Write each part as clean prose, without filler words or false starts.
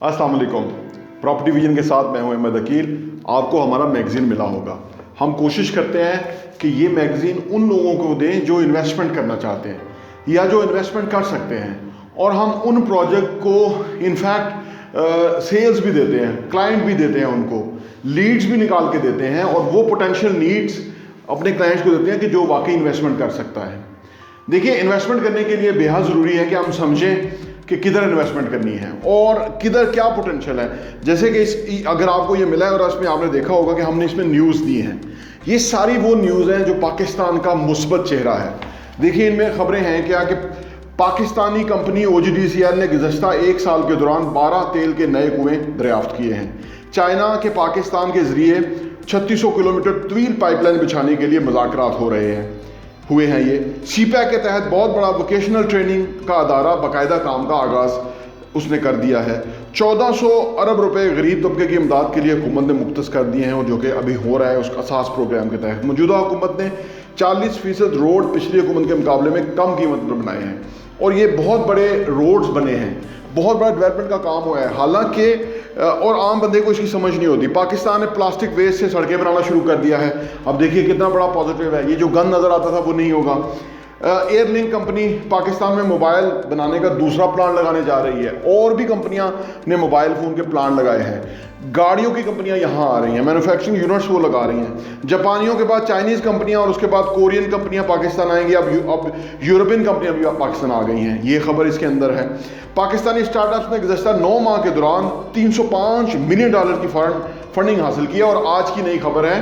अस्सलाम वालेकुम। Property vision के साथ मैं हूं अहमद अकील। आपको हमारा मैगज़ीन मिला होगा। हम कोशिश करते हैं कि ये मैगज़ीन उन लोगों को दें जो इन्वेस्टमेंट करना चाहते हैं या जो इन्वेस्टमेंट कर सकते हैं, और हम उन प्रोजेक्ट को इनफैक्ट सेल्स भी देते हैं, क्लाइंट भी देते हैं, उनको लीड्स भी निकाल के देते हैं, और वो पोटेंशियल नीड्स अपने क्लाइंट्स को देते हैं कि जो वाकई इन्वेस्टमेंट कर सकता है। देखिए, इन्वेस्टमेंट करने के लिए बेहद ज़रूरी है कि हम समझें कि किधर इन्वेस्टमेंट करनी है और किधर क्या पोटेंशियल है। जैसे कि अगर आपको ये मिला है और इसमें आपने देखा होगा कि हमने इसमें न्यूज़ दी हैं, ये सारी वो न्यूज़ हैं जो पाकिस्तान का मुस्बत चेहरा है। देखिए, इनमें खबरें हैं क्या कि पाकिस्तानी कंपनी OGDCL ने गुज़श्ता 1 साल के दौरान 12 तेल के नए कुएं दरियाफ्त किए हैं। चाइना के पाकिस्तान के ज़रिए 3600 किलोमीटर तवील पाइपलाइन बिछाने के लिए मुज़ाकरात हुए हैं। ये CPEC के तहत बहुत बड़ा वोकेशनल ट्रेनिंग का अदारा बाकायदा काम का आगाज़ उसने कर दिया है। 1400 अरब रुपए गरीब तबके की इमदाद के लिए हुकूमत ने मुख्तस कर दिए हैं, और जो कि अभी हो रहा है उस असास प्रोग्राम के तहत। मौजूदा हुकूमत ने 40% रोड पिछली हुकूमत के मुकाबले में कम कीमत पर बनाए हैं, और ये बहुत बड़े रोड्स बने हैं, बहुत बड़ा डेवलपमेंट का काम हुआ है। हालांकि और आम बंदे को इसकी समझ नहीं होती। पाकिस्तान ने प्लास्टिक वेस्ट से सड़कें बनाना शुरू कर दिया है। अब देखिए कितना बड़ा पॉजिटिव है। ये जो गन नज़र आता था वो नहीं होगा। एयरलिंक कंपनी पाकिस्तान में मोबाइल बनाने का दूसरा प्लांट लगाने जा रही है, और भी कंपनियां ने मोबाइल फ़ोन के प्लांट लगाए हैं। गाड़ियों की कंपनियां यहाँ आ रही हैं, मैन्युफैक्चरिंग यूनिट्स वो लगा रही हैं। जापानियों के बाद चाइनीज़ कंपनियां, और उसके बाद कोरियन कंपनियां पाकिस्तान आएंगी। अब यूरोपियन कंपनियां भी पाकिस्तान आ गई हैं। ये खबर इसके अंदर है। पाकिस्तानी स्टार्टअप्स ने गुज़श्ता 9 माह के दौरान $305 मिलियन की फंडिंग हासिल की है, और आज की नई खबर है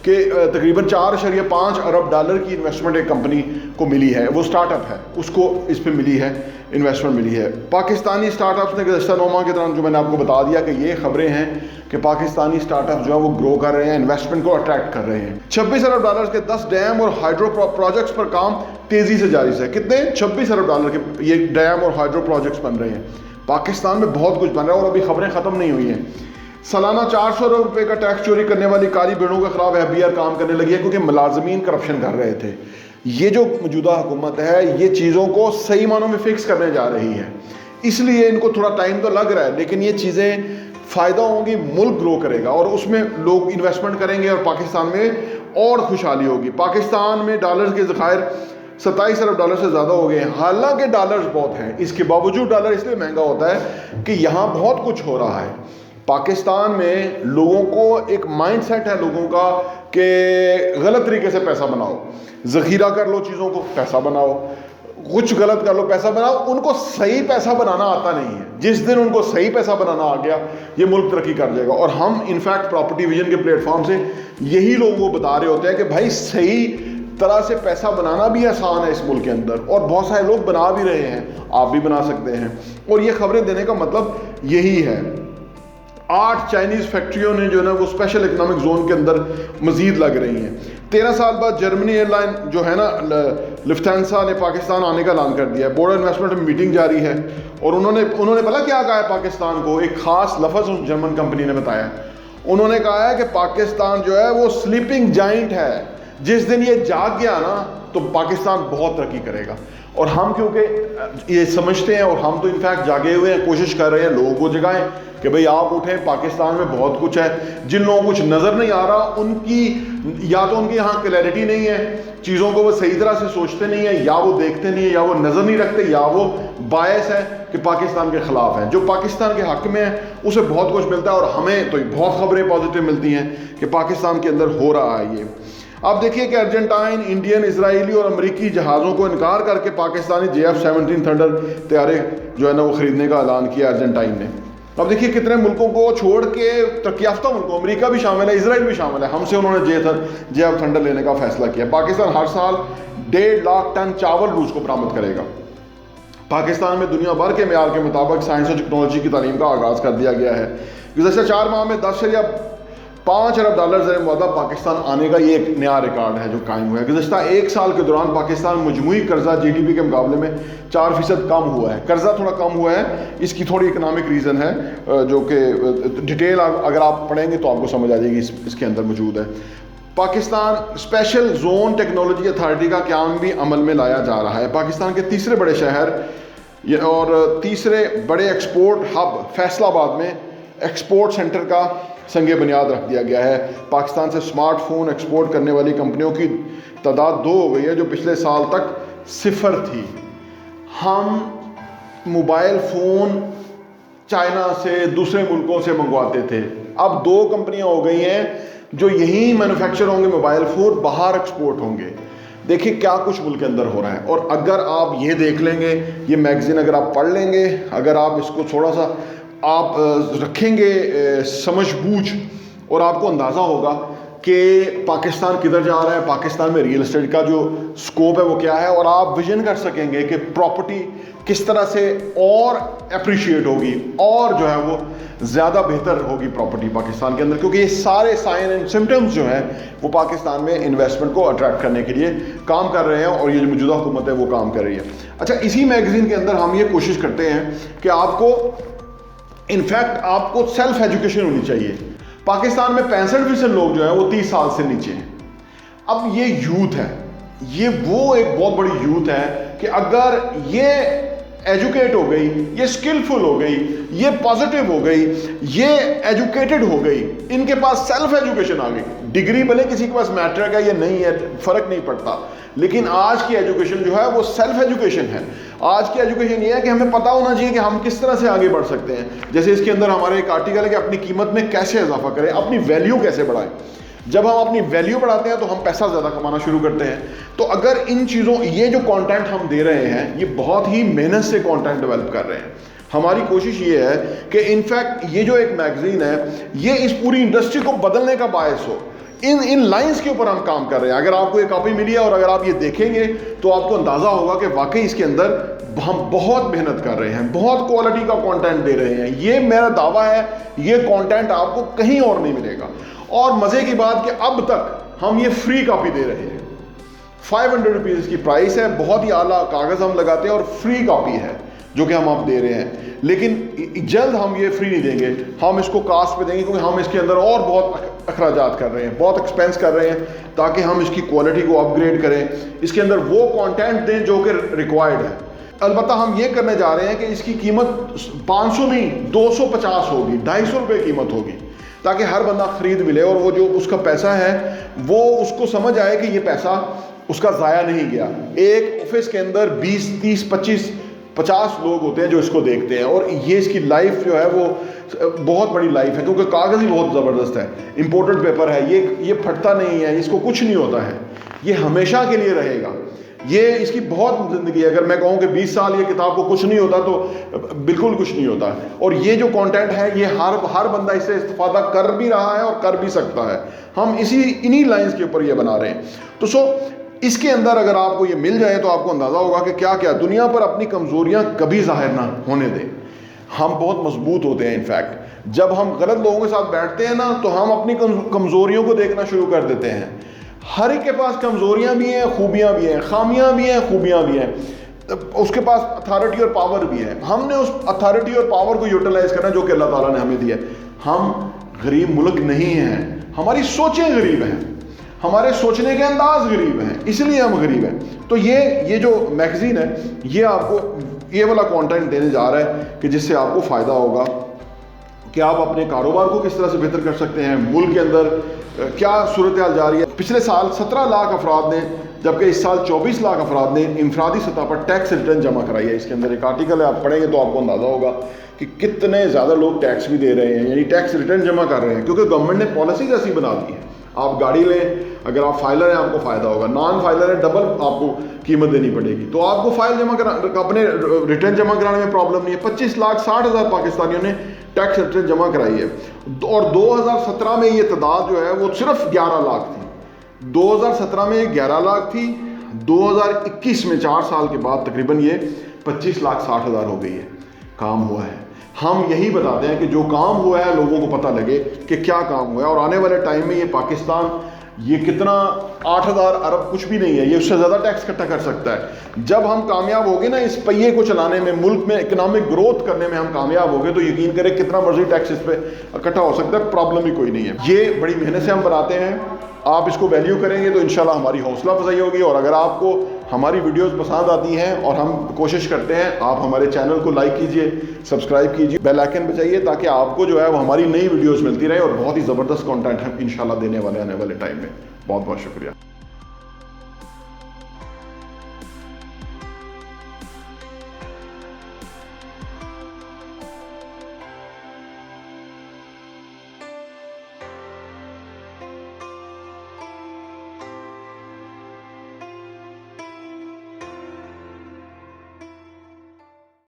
कि तकरीबन $4.5 अरब की इन्वेस्टमेंट एक कंपनी को मिली है। वो स्टार्टअप है, उसको इस पे मिली है, इन्वेस्टमेंट मिली है। पाकिस्तानी स्टार्टअप्स ने गुज़श्ता 9 माह के दौरान, जो मैंने आपको बता दिया कि ये खबरें हैं कि पाकिस्तानी स्टार्टअप जो है वो ग्रो कर रहे हैं, इन्वेस्टमेंट को अट्रैक्ट कर रहे हैं। $26 अरब के 10 डैम और हाइड्रो प्रोजेक्ट्स पर काम तेज़ी से जारी है। कितने? $26 अरब के ये डैम और हाइड्रो प्रोजेक्ट्स बन रहे हैं। पाकिस्तान में बहुत कुछ बन रहा है, और अभी खबरें ख़त्म नहीं हुई हैं। सालाना 400 अरब रुपए का टैक्स चोरी करने वाली काली भेड़ों के खिलाफ FBI काम करने लगी है, क्योंकि मुलाजमीन करप्शन कर रहे थे। ये जो मौजूदा हुकूमत है, ये चीज़ों को सही मानों में फिक्स करने जा रही है, इसलिए इनको थोड़ा टाइम तो लग रहा है, लेकिन ये चीज़ें फ़ायदा होंगी, मुल्क ग्रो करेगा, और उसमें लोग इन्वेस्टमेंट करेंगे, और पाकिस्तान में और खुशहाली होगी। पाकिस्तान में डॉलर के ज़खायर $27 अरब से ज़्यादा हो गए हैं। हालांकि डॉलर्स बहुत हैं, इसके बावजूद डॉलर इसलिए महंगा होता है कि यहाँ बहुत कुछ हो रहा है। पाकिस्तान में लोगों को एक माइंडसेट है लोगों का कि गलत तरीके से पैसा बनाओ, ज़ख़ीरा कर लो चीज़ों को, पैसा बनाओ, कुछ गलत कर लो, पैसा बनाओ। उनको सही पैसा बनाना आता नहीं है। जिस दिन उनको सही पैसा बनाना आ गया, ये मुल्क तरक्की कर जाएगा। और हम इनफैक्ट प्रॉपर्टी विजन के प्लेटफॉर्म से यही लोगों को बता रहे होते हैं कि भाई सही तरह से पैसा बनाना भी आसान है इस मुल्क के अंदर, और बहुत सारे लोग बना भी रहे हैं, आप भी बना सकते हैं। और ये खबरें देने का मतलब यही है। 8 चाइनीज़ फैक्ट्रियों ने जो है ना वो स्पेशल इकोनॉमिक जोन के अंदर मजीद लग रही हैं। 13 साल बाद जर्मनी एयरलाइन जो है ना लुफ्थांसा ने पाकिस्तान आने का ऐलान कर दिया है। बोर्ड इन्वेस्टमेंट में मीटिंग जारी है, और उन्होंने भला क्या कहा है पाकिस्तान को, एक ख़ास लफ्ज़ उस जर्मन कंपनी ने बताया। उन्होंने कहा है कि पाकिस्तान जो है वो स्लीपिंग जाइंट है, जिस दिन ये जाग गया ना तो पाकिस्तान बहुत तरक्की करेगा। और हम क्योंकि ये समझते हैं, और हम तो इनफैक्ट जागे हुए हैं, कोशिश कर रहे हैं लोगों को जगाएं कि भाई आप उठें, पाकिस्तान में बहुत कुछ है। जिन लोगों को कुछ नज़र नहीं आ रहा, उनकी या तो उनकी यहाँ क्लैरिटी नहीं है, चीज़ों को वो सही तरह से सोचते नहीं है, या वो देखते नहीं है, या वो नज़र नहीं रखते, या वो बायस है कि पाकिस्तान के ख़िलाफ़ है। जो पाकिस्तान के हक़ में है उसे बहुत कुछ मिलता है, और हमें तो बहुत खबरें पॉजिटिव मिलती हैं कि पाकिस्तान के अंदर हो रहा है ये। अब देखिए कि अर्जेंटाइन, इंडियन, इजरायली और अमेरिकी जहाज़ों को इनकार करके पाकिस्तानी JF-17 थंडर तैयारे जो है ना वो ख़रीदने का ऐलान किया अर्जेंटाइन ने। अब देखिए कितने मुल्कों को छोड़ के तरक्की याफ्ता मुल्कों, अमेरिका भी शामिल है, इजराइल भी शामिल है, हमसे उन्होंने JF थंडर लेने का फैसला किया। पाकिस्तान हर साल 1.5 लाख टन चावल रूस को बरामद करेगा। पाकिस्तान में दुनिया भर के मेयार के मुताबिक साइंस और टेक्नोलॉजी की तालीम का आगाज़ कर दिया गया है। गुज़श्ता 4 माह में $10.5 अरब ज़र मुआदा पाकिस्तान आने का ये एक नया रिकॉर्ड है जो कायम हुआ है। गुज़श्ता 1 साल के दौरान पाकिस्तान मजमूई कर्जा GDP के मुकाबले में 4% कम हुआ है। कर्जा थोड़ा कम हुआ है, इसकी थोड़ी इकनॉमिक रीज़न है, जो कि डिटेल अगर आप पढ़ेंगे तो आपको समझ आ जाएगी, इसके अंदर मौजूद है। Pakistan special zone technology authority का क्याम भी अमल में लाया जा रहा है। पाकिस्तान के तीसरे बड़े शहर ये और तीसरे बड़े एक्सपोर्ट हब फैसलाबाद में एक्सपोर्ट सेंटर का संग बुनियाद रख दिया गया है। पाकिस्तान से स्मार्टफोन एक्सपोर्ट करने वाली कंपनियों की तादाद 2 हो गई है, जो पिछले साल तक 0 थी। हम मोबाइल फ़ोन चाइना से, दूसरे मुल्कों से मंगवाते थे, अब 2 कंपनियां हो गई हैं जो यहीं मैन्युफैक्चर होंगे मोबाइल फ़ोन, बाहर एक्सपोर्ट होंगे। देखिए क्या कुछ मुल्क के अंदर हो रहा है। और अगर आप ये देख लेंगे, ये मैगज़ीन अगर आप पढ़ लेंगे, अगर आप इसको थोड़ा सा आप रखेंगे समझ बूझ, और आपको अंदाज़ा होगा कि पाकिस्तान किधर जा रहा है, पाकिस्तान में रियल एस्टेट का जो स्कोप है वो क्या है, और आप विजन कर सकेंगे कि प्रॉपर्टी किस तरह से और अप्रिशिएट होगी और जो है वो ज़्यादा बेहतर होगी प्रॉपर्टी पाकिस्तान के अंदर, क्योंकि ये सारे साइन एंड सिम्टम्स जो हैं वो पाकिस्तान में इन्वेस्टमेंट को अट्रैक्ट करने के लिए काम कर रहे हैं, और ये जो मौजूदा हुकूमत है वो काम कर रही है। अच्छा, इसी मैगज़ीन के अंदर हम ये कोशिश करते हैं कि आपको इनफैक्ट आपको सेल्फ एजुकेशन होनी चाहिए। पाकिस्तान में 65% लोग जो है वो 30 साल से नीचे हैं। अब ये यूथ है, ये वो एक बहुत बड़ी यूथ है कि अगर ये एजुकेट हो गई, ये स्किलफुल हो गई, ये पॉजिटिव हो गई, ये एजुकेटेड हो गई, इनके पास सेल्फ एजुकेशन आ गई, डिग्री भले किसी के पास मैट्रिक है या नहीं है फ़र्क नहीं पड़ता, लेकिन आज की एजुकेशन जो है वो सेल्फ एजुकेशन है। आज की एजुकेशन ये है कि हमें पता होना चाहिए कि हम किस तरह से आगे बढ़ सकते हैं। जैसे इसके अंदर हमारे एक आर्टिकल है कि अपनी कीमत में कैसे इजाफा करें, अपनी वैल्यू कैसे बढ़ाएं। जब हम अपनी वैल्यू बढ़ाते हैं तो हम पैसा ज़्यादा कमाना शुरू करते हैं। तो अगर इन चीज़ों, ये जो कंटेंट हम दे रहे हैं, ये बहुत ही मेहनत से कंटेंट डेवलप कर रहे हैं। हमारी कोशिश ये है कि इनफैक्ट ये जो एक मैगज़ीन है ये इस पूरी इंडस्ट्री को बदलने का बायस हो। इन लाइंस के ऊपर हम काम कर रहे हैं। अगर आपको ये कॉपी मिली है और अगर आप ये देखेंगे तो आपको अंदाज़ा होगा कि वाकई इसके अंदर हम बहुत मेहनत कर रहे हैं, बहुत क्वालिटी का कंटेंट दे रहे हैं। ये मेरा दावा है, ये कंटेंट आपको कहीं और नहीं मिलेगा। और मज़े की बात कि अब तक हम ये फ्री कॉपी दे रहे हैं। 500 रुपीज़ इसकी प्राइस है, बहुत ही आला कागज़ हम लगाते हैं और फ्री कॉपी है जो कि हम आप दे रहे हैं। लेकिन जल्द हम ये फ्री नहीं देंगे, हम इसको कास्ट पे देंगे, क्योंकि हम इसके अंदर और बहुत अखराजात कर रहे हैं, बहुत एक्सपेंस कर रहे हैं, ताकि हम इसकी क्वालिटी को अपग्रेड करें, इसके अंदर वो कंटेंट दें जो कि रिक्वायर्ड है। अलबत्ता हम ये करने जा रहे हैं कि इसकी कीमत 500 नहीं 250 होगी, 250 रुपये कीमत होगी, ताकि हर बंदा ख़रीद मिले और वो जो उसका पैसा है वो उसको समझ आए कि ये पैसा उसका ज़ाया नहीं गया। एक ऑफिस के अंदर 20, 30, 25, 50 लोग होते हैं जो इसको देखते हैं, और ये इसकी लाइफ जो है वो बहुत बड़ी लाइफ है, क्योंकि कागज़ ही बहुत ज़बरदस्त है, इम्पोर्टेड पेपर है, ये फटता नहीं है, इसको कुछ नहीं होता है, ये हमेशा के लिए रहेगा। ये इसकी बहुत ज़िंदगी है। अगर मैं कहूँ कि 20 साल ये किताब को कुछ नहीं होता तो बिल्कुल कुछ नहीं होता। और ये जो कंटेंट है ये हर बंदा इससे इस्तेफादा कर भी रहा है और कर भी सकता है। हम इन्हीं लाइंस के ऊपर ये बना रहे हैं। तो इसके अंदर अगर आपको ये मिल जाए तो आपको अंदाज़ा होगा कि क्या क्या दुनिया पर अपनी कमज़ोरियाँ कभी ज़ाहिर ना होने दें। हम बहुत मजबूत होते हैं। इनफैक्ट जब हम गलत लोगों के साथ बैठते हैं ना, तो हम अपनी कमज़ोरियों को देखना शुरू कर देते हैं। हर एक के पास कमज़ोरियाँ भी हैं, खूबियाँ भी हैं, खामियाँ भी हैं, खूबियाँ भी हैं, उसके पास अथॉरिटी और पावर भी है। हमने उस अथॉरिटी और पावर को यूटिलाइज़ करना जो कि अल्लाह ताला ने हमें दिया है। हम गरीब मुल्क नहीं हैं, हमारी सोचें गरीब हैं, हमारे सोचने के अंदाज गरीब हैं, इसलिए हम गरीब हैं। तो ये जो मैगज़ीन है ये आपको ये वाला कंटेंट देने जा रहा है कि जिससे आपको फ़ायदा होगा कि आप अपने कारोबार को किस तरह से बेहतर कर सकते हैं, मुल्क के अंदर क्या सूरत हाल जा रही है। पिछले साल 17 लाख अफराद ने, जबकि इस साल 24 लाख अफराद ने इंफरादी सतह पर टैक्स रिटर्न जमा कराई है। इसके अंदर एक आर्टिकल है, आप पढ़ेंगे तो आपको अंदाज़ा होगा कि कितने ज़्यादा लोग टैक्स भी दे रहे हैं, यानी टैक्स रिटर्न जमा कर रहे हैं, क्योंकि गवर्नमेंट ने पॉलिसीज ऐसी बना दी है। आप गाड़ी लें, अगर आप फाइलर हैं आपको फ़ायदा होगा, नॉन फाइलर है डबल आपको कीमत देनी पड़ेगी। तो आपको फाइल जमा करा, अपने रिटर्न जमा कराने में प्रॉब्लम नहीं है। 25,60,000 पाकिस्तानियों ने टैक्स रिटर्न जमा कराई है, और 2017 में ये तादाद जो है वो सिर्फ 11 लाख थी। 2017 में 11 लाख थी, 2021 में 4 साल के बाद तकरीबन ये 25,60,000 हो गई है। काम हुआ है। हम यही बताते हैं कि जो काम हुआ है लोगों को पता लगे कि क्या काम हुआ है, और आने वाले टाइम में ये पाकिस्तान ये कितना 8,000 अरब कुछ भी नहीं है, ये उससे ज़्यादा टैक्स इकट्ठा कर सकता है। जब हम कामयाब होंगे ना इस पहिए को चलाने में, मुल्क में इकनॉमिक ग्रोथ करने में हम कामयाब होंगे, तो यकीन करें कितना मर्जी टैक्स इस पर इकट्ठा हो सकता है, प्रॉब्लम ही कोई नहीं है। ये बड़ी मेहनत से हम बनाते हैं। आप इसको वैल्यू करेंगे तो इंशाल्लाह हमारी हौसला अफजाई होगी। और अगर आपको हमारी वीडियोस पसंद आती हैं और हम कोशिश करते हैं आप हमारे चैनल को लाइक कीजिए, सब्सक्राइब कीजिए, बेल आइकन बजाइए ताकि आपको जो है वो हमारी नई वीडियोस मिलती रहे और बहुत ही ज़बरदस्त कंटेंट हम इंशाल्लाह देने वाले आने वाले टाइम में। बहुत बहुत शुक्रिया।